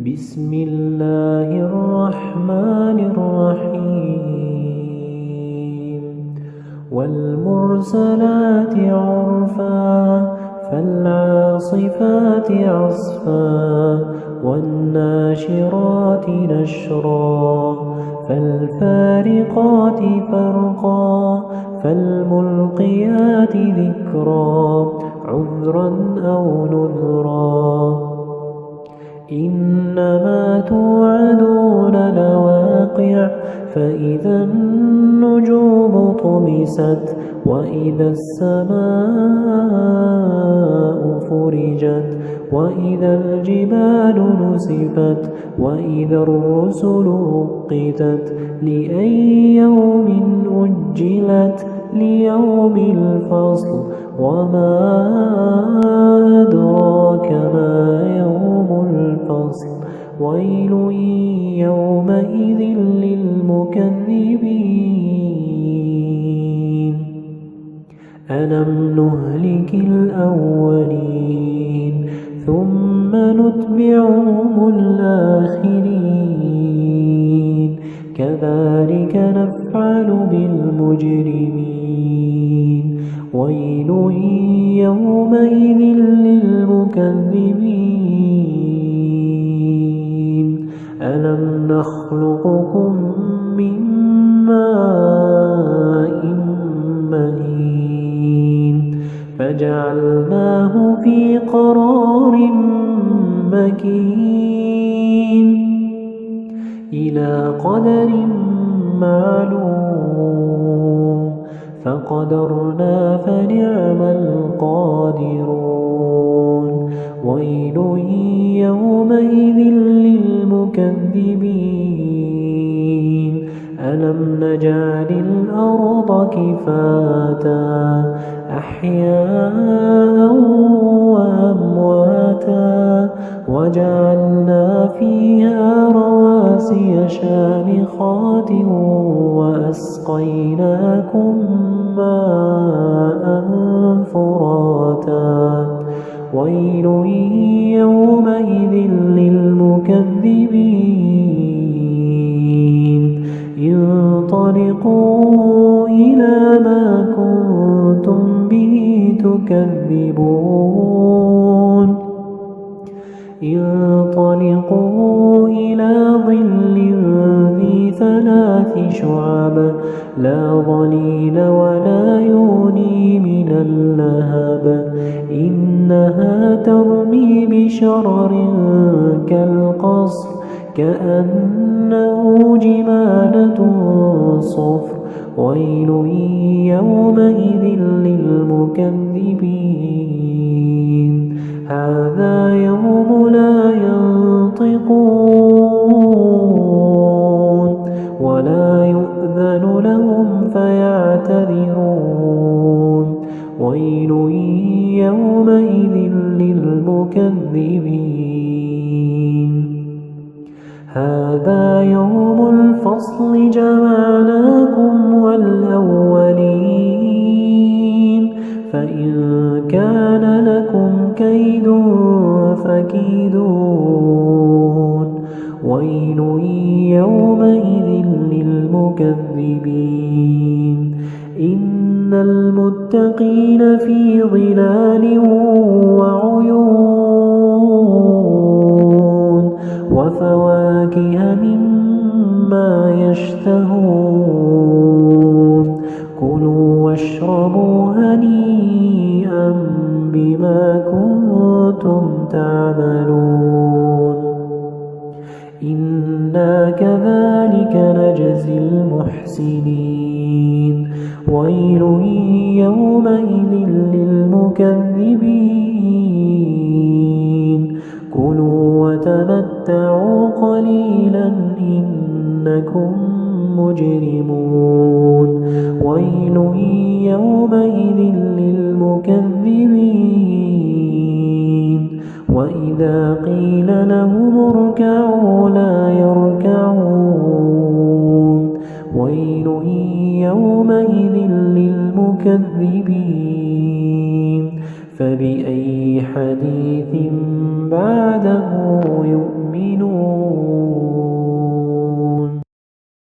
بسم الله الرحمن الرحيم والمرسلات عرفا فالعاصفات عصفا والناشرات نشرا فالفارقات فرقا فالملقيات ذكرا عذرا أو نذرا إنما توعدون لواقع فإذا النجوم طمست وإذا السماء فرجت وإذا الجبال نسفت وإذا الرسل أقتت لأي يوم أجلت ليوم الفصل وما أدراك ما يوم الفصل ويل يومئذ للمكذبين ألم نهلك الأولين ثم نتبعهم الآخرين كذلك نفعل بالمجرمين ويل يومئذ للمكذبين ألم نخلقكم من ماء مهين فجعلناه في قرار مكين إلى قدر معلوم فقدرنا فنعم القادرون ويل يومئذ للمكذبين ألم نجعل الأرض كفاتا أحياء وأمواتا وجعلنا فيها رواسي شامخات وأسقيناكم ماء فراتا ويل يومئذ للمكذبين انطلقوا إلى ما كنتم به تكذبون انطلقوا إلى ظل ذي ثلاث شعب لا ظليل ولا يغني من اللهب إنها ترمي بشرر كالقصر كأنه جمالة صفر ويل يومئذ للمكذبين هذا يوم لا ينطقون ولا يؤذن لهم فيعتذرون ويل يومئذ للمكذبين هذا يوم الفصل جمعناكم والأولين فإن كان لكم كيد فكيدون ويل يومئذ للمكذبين إن المتقين في ظلال وعيون وفواكه مما يشتهون كلوا واشربوا هنيئا بما كنتم تعملون إنا كذلك نجزي المحسنين ويل يومئذ للمكذبين كلوا وتمتعوا قليلا إنكم مجرمون ويل يومئذ للمكذبين وإذا قيل لهم اركعوا لا يركعون ويل يومئذ للمكذبين فبأي حديث بعده يؤمنون